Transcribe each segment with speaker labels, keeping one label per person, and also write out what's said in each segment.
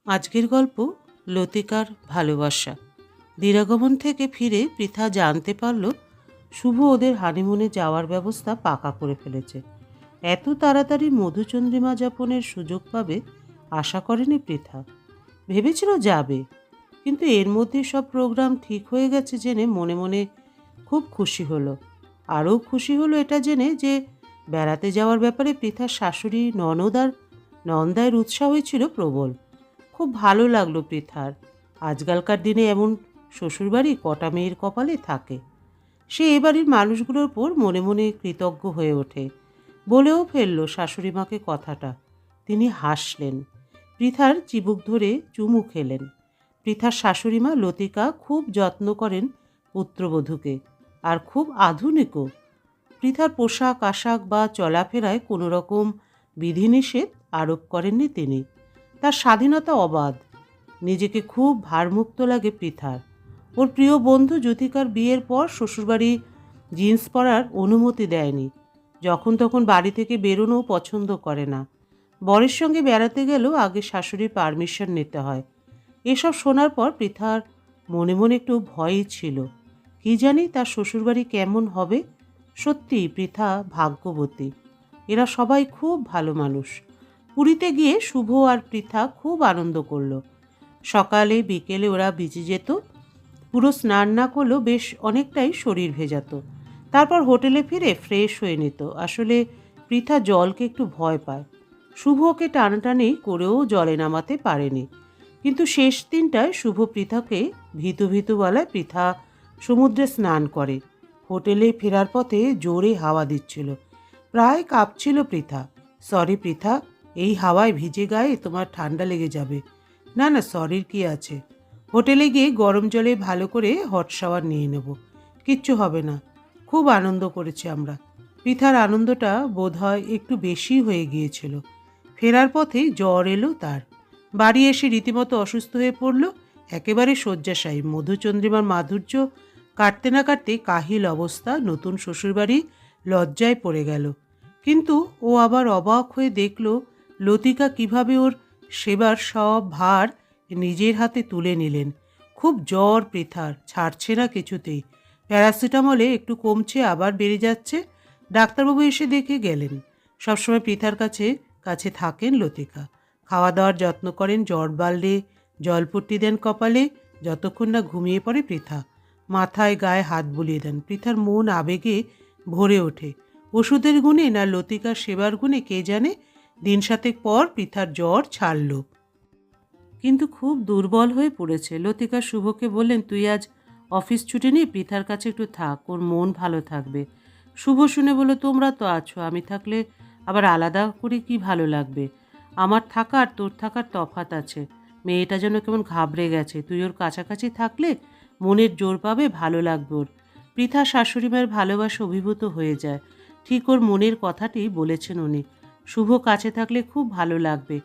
Speaker 1: আজকের গল্প লতিকার ভালোবাসা। দিরাগমন থেকে ফিরে পৃথা জানতে পারল শুভ ওদের হানিমুনে যাওয়ার ব্যবস্থা পাকা করে ফেলেছে। এত তাড়াতাড়ি মধুচন্দ্রিমা যাপনের সুযোগ পাবে আশা করেনি পৃথা। ভেবেছিল যাবে, কিন্তু এর মধ্যে সব প্রোগ্রাম ঠিক হয়ে গেছে জেনে মনে মনে খুব খুশি হলো। আরও খুশি হলো এটা জেনে যে বেড়াতে যাওয়ার ব্যাপারে পৃথার শাশুড়ি ননদ আর নন্দায়ের উৎসাহই ছিল প্রবল। খুব ভালো লাগলো পৃথার। আজকালকার দিনে এমন শ্বশুরবাড়ি কটা মেয়ের কপালে থাকে। সে এ বাড়ির মানুষগুলোর ওপর মনে মনে কৃতজ্ঞ হয়ে ওঠে। বলেও ফেলল শাশুড়ি মাকে কথাটা। তিনি হাসলেন। পৃথার চিবুক ধরে চুমু খেলেন। পৃথার শাশুড়ি মা লতিকা খুব যত্ন করেন পুত্রবধূকে, আর খুব আধুনিকও। পৃথার পোশাক আশাক বা চলাফেরায় কোনো রকম বিধিনিষেধ আরোপ করেননি তিনি। তার স্বাধীনতা অবাধ। নিজেকে খুব ভারমুক্ত লাগে পৃথার। ওর প্রিয় বন্ধু জ্যোতিকার বিয়ের পর শ্বশুরবাড়ি জিন্স পরার অনুমতি দেয়নি। যখন তখন বাড়ি থেকে বেরোনো পছন্দ করে না। বরের সঙ্গে বেড়াতে গেলেও আগে শাশুড়ির পারমিশন নিতে হয়। এসব শোনার পর পৃথার মনে মনে একটু ভয়ই ছিল। কি জানি তার শ্বশুরবাড়ি কেমন হবে। সত্যি পৃথা ভাগ্যবতী। এরা সবাই খুব ভালো মানুষ। পুরীতে গিয়ে শুভ আর পৃথা খুব আনন্দ করল। সকালে বিকেলে ওরা ভিজে যেত। পুরো স্নান না করলেও বেশ অনেকটাই শরীর ভেজাতো। তারপর হোটেলে ফিরে ফ্রেশ হয়ে নিত। আসলে পৃথা জলকে একটু ভয় পায়। শুভকে টানাটানি করেও জলে নামাতে পারেনি। কিন্তু শেষ দিনটায় শুভ পৃথাকে ভীতু ভীতু বলায় পৃথা সমুদ্রে স্নান করে। হোটেলে ফেরার পথে জোরে হাওয়া দিচ্ছিল। প্রায় কাঁপছিল পৃথা। সরি পৃথা, এই হাওয়ায় ভিজে গায়ে তোমার ঠান্ডা লেগে যাবে। না না, সরির কি আছে। হোটেলে গিয়ে গরম জলে ভালো করে হট শাওয়ার নিয়ে নেব। কিচ্ছু হবে না। খুব আনন্দ করেছি আমরা। পৃথার আনন্দটা বোধহয় একটু বেশি হয়ে গিয়েছিল। ফেরার পথে জ্বর এলো তার। বাড়ি এসে রীতিমতো অসুস্থ হয়ে পড়ল। একেবারে শয্যাশায়ী। মধুচন্দ্রিমার মাধুর্য কাটতে না কাটতে কাহিল অবস্থা। নতুন শ্বশুরবাড়ি লজ্জায় পড়ে গেল। কিন্তু ও আবার অবাক হয়ে দেখল লতিকা কিভাবে ওর সেবার সব ভার নিজের হাতে তুলে নিলেন। খুব জ্বর পৃথার, ছাড়ছে না কিছুতেই। প্যারাসিটামলে একটু কমছে, আবার বেড়ে যাচ্ছে। ডাক্তারবাবু এসে দেখে গেলেন। সবসময় পৃথার কাছে কাছে থাকেন লতিকা। খাওয়া দাওয়ার যত্ন করেন, জ্বর বাড়লে জলপট্টি দেন কপালে, যতক্ষণ না ঘুমিয়ে পড়ে পৃথা। মাথায় গায়ে হাত বুলিয়ে দেন। পৃথার মন আবেগে ভরে ওঠে। ওষুধের গুণে না লতিকার সেবার গুণে কে জানে। দিন সাতেক পর পৃথার জ্বর ছাড়ল, কিন্তু খুব দুর্বল হয়ে পড়েছে। লতিকা শুভকে বললেন, তুই আজ অফিস ছুটি নিয়ে পৃথার কাছে একটু থাক, ওর মন ভালো থাকবে। শুভ শুনে বলল, তোমরা তো আছো, আমি থাকলে আবার আলাদা করে কি ভালো লাগবে। আমার থাকা আর তোর থাকার তফাৎ আছে। মেয়েটা যেন কেমন ঘাবড়ে গেছে। তুই ওর কাছাকাছি থাকলে মনের জোর পাবে, ভালো লাগবে ওর। পৃথা শাশুড়ি মায়ের ভালোবাসা অভিভূত হয়ে যায়। ঠিক ওর মনের কথাটি বলেছেন উনি। শুভ কাছে থাকলে খুব ভালো লাগবে।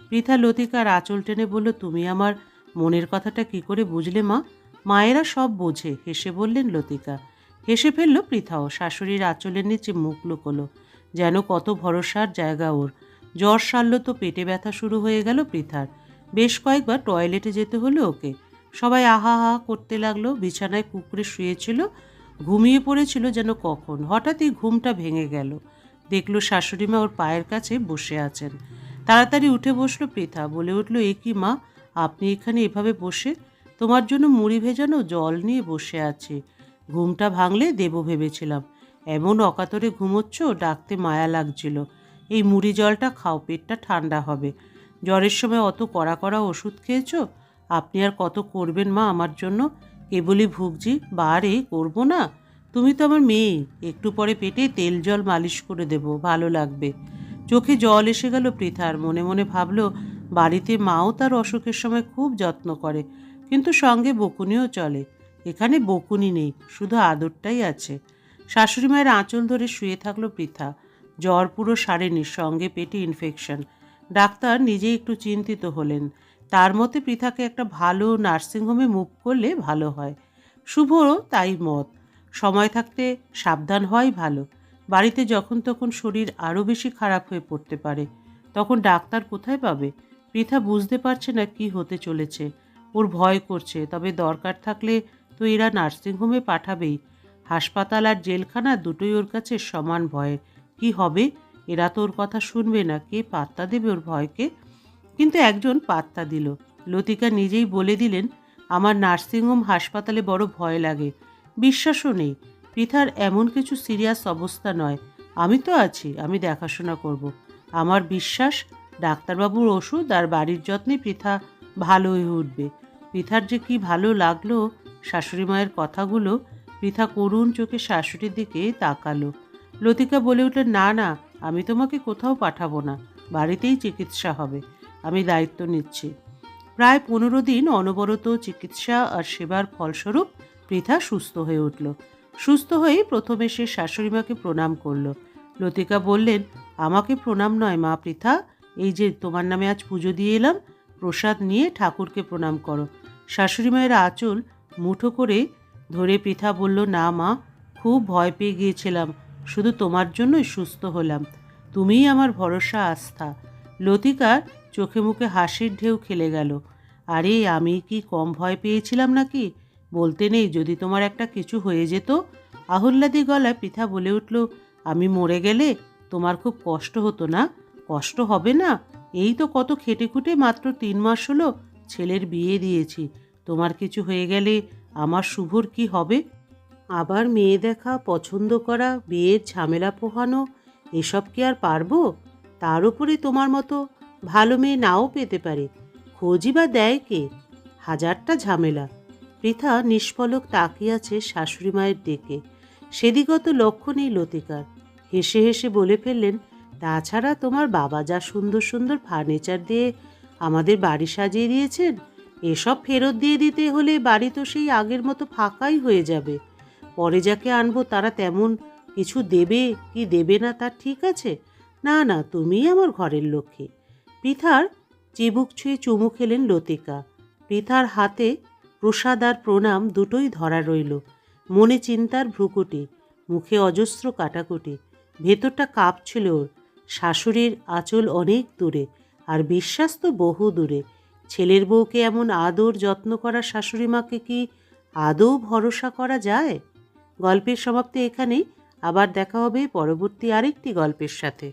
Speaker 1: পৃথা লতিকার আঁচল টেনে বলল, তুমি আমার মনের কথাটা কি করে বুঝলে মা? মায়েরা সব বোঝে, হেসে বললেন লতিকা। হেসে ফেলল পৃথাও। শাশুড়ির আঁচলের নিচে মুখ লুকোলো। যেন কত ভরসার জায়গা ওর। জ্বর সারল তো পেটে ব্যথা শুরু হয়ে গেল পৃথার। বেশ কয়েকবার টয়লেটে যেতে হলো ওকে। সবাই আহা হা করতে লাগলো। বিছানায় কুকুরে শুয়েছিল, ঘুমিয়ে পড়েছিল যেন কখন। হঠাৎই ঘুমটা ভেঙে গেল। দেখল শাশুড়িমা ওর পায়ের কাছে বসে আছেন। তাড়াতাড়ি উঠে বসলো পৃথা। বলে উঠল, এ কি মা, আপনি এখানে এভাবে বসে? তোমার জন্য মুড়ি ভেজানো জল নিয়ে বসে আছি। ঘুমটা ভাঙলে দেবো ভেবেছিলাম। এমন অকাতরে ঘুমোচ্ছ, ডাকতে মায়া লাগছিল। এই মুড়ি জলটা খাও, পেটটা ঠান্ডা হবে। জ্বরের সময় অত কড়া কড়া ওষুধ খেয়েছ। আপনি আর কত করবেন মা আমার জন্য? কেবলই ভুগছি। বারে করবো না? তুমি তো আমার মেয়ে। একটু পরে পেটে তেল জল মালিশ করে দেব, ভালো লাগবে। চোখে জল এসে গেল পৃথার। মনে মনে ভাবল, বাড়িতে মাও তার অসুখের সময় খুব যত্ন করে, কিন্তু সঙ্গে বকুনিও চলে। এখানে বকুনি নেই, শুধু আদরটাই আছে। শাশুড়ি মায়ের আঁচল ধরে শুয়ে থাকলো পৃথা। জ্বর পুরো সারেনি, সঙ্গে পেটে ইনফেকশন। ডাক্তার নিজেই একটু চিন্তিত হলেন। তার মতে পৃথাকে একটা ভালো নার্সিংহোমে মুভ করলে ভালো হয়। শুভরও তাই মত। সময় থাকতে সাবধান হওয়াই ভালো। বাড়িতে যখন তখন শরীর আরও বেশি খারাপ হয়ে পড়তে পারে। তখন ডাক্তার কোথায় পাবে? পৃথা বুঝতে পারছে না কি হতে চলেছে। ওর ভয় করছে, তবে দরকার থাকলে তো এরা নার্সিংহোমে পাঠাবেই। হাসপাতাল আর জেলখানা দুটোই ওর কাছে সমান ভয়ের। কি হবে? এরা তো ওর কথা শুনবে না, কে পাত্তা দেবে ওর ভয়কে? কিন্তু একজন পাত্তা দিল। লতিকা নিজেই বলে দিলেন, আমার নার্সিংহোম হাসপাতালে বড় ভয় লাগে, বিশ্বাসও নেই। পৃথার এমন কিছু সিরিয়াস অবস্থা নয়, আমি তো আছি, আমি দেখাশোনা করব। আমার বিশ্বাস ডাক্তারবাবুর ওষুধ আর বাড়ির যত্নে পৃথা ভালো হয়ে উঠবে। পৃথার যে কি ভালো লাগলো শাশুড়ি মায়ের কথাগুলো। পৃথা করুণ চোখে শাশুড়ির দিকে তাকালো। লতিকা বলে উঠলেন, না না, আমি তোমাকে কোথাও পাঠাবো না, বাড়িতেই চিকিৎসা হবে, আমি দায়িত্ব নিচ্ছি। প্রায় 15 দিন অনবরত চিকিৎসা আর সেবার ফলস্বরূপ পৃথা সুস্থ হয়ে উঠল। সুস্থ হয়েই প্রথমে সে শাশুড়িমাকে প্রণাম করল। লতিকা বললেন, আমাকে প্রণাম নয় মা পৃথা, এই যে তোমার নামে আজ পুজো দিয়ে এলাম, প্রসাদ নিয়ে ঠাকুরকে প্রণাম করো। শাশুড়িমায়ের আঁচল মুঠো করে ধরে পৃথা বলল, না মা, খুব ভয় পেয়ে গিয়েছিলাম, শুধু তোমার জন্যই সুস্থ হলাম, তুমিই আমার ভরসা আস্থা। লতিকার চোখে মুখে হাসির ঢেউ খেলে গেল। আরে আমি কি কম ভয় পেয়েছিলাম নাকি? বলতে নেই যদি তোমার একটা কিছু হয়ে যেত। আহ্লাদি গলায় পৃথা বলে উঠল, আমি মরে গেলে তোমার খুব কষ্ট হতো না? কষ্ট হবে না? এই তো কত খেটে খুঁটে মাত্র 3 মাস হলো ছেলের বিয়ে দিয়েছি, তোমার কিছু হয়ে গেলে আমার শুভর কি হবে? আবার মেয়ে দেখা, পছন্দ করা, বিয়ের ঝামেলা পোহানো, এসব কি আর পারবো? তার উপরে তোমার মতো ভালো মেয়ে নাও পেতে পারে, খোঁজই বা দেয় কে? হাজারটা ঝামেলা। পৃথা নিষ্পলক তাকিয়ে আছে শাশুড়ি মায়ের দিকে। সেদিগত লক্ষ্য নেই লতিকার। হেসে হেসে বলে ফেললেন, তাছাড়া তোমার বাবা যা সুন্দর সুন্দর ফার্নিচার দিয়ে আমাদের বাড়ি সাজিয়ে দিয়েছেন, এসব ফেরত দিয়ে দিতে হলে বাড়ি তো সেই আগের মতো ফাঁকাই হয়ে যাবে। পরে যাকে আনবো তারা তেমন কিছু দেবে কি দেবে না তার ঠিক আছে? না না, তুমিই আমার ঘরের লক্ষ্মী। পৃথার চিবুক ছুঁয়ে চুমু খেলেন লতিকা। পৃথার হাতে প্রসাদ আর প্রণাম দুটোই ধরা রইল। মনে চিন্তার ভ্রুকুটি, মুখে অজস্র কাটাকুটি। ভেতরটা কাঁপছিল ওর। শাশুড়ির আঁচল অনেক দূরে, আর বিশ্বাস তো বহু দূরে। ছেলের বউকে এমন আদর যত্ন করা শাশুড়ি মাকে কি আদৌ ভরসা করা যায়? গল্পের সমাপ্তি এখানেই। আবার দেখা হবে পরবর্তী আরেকটি গল্পের সাথে।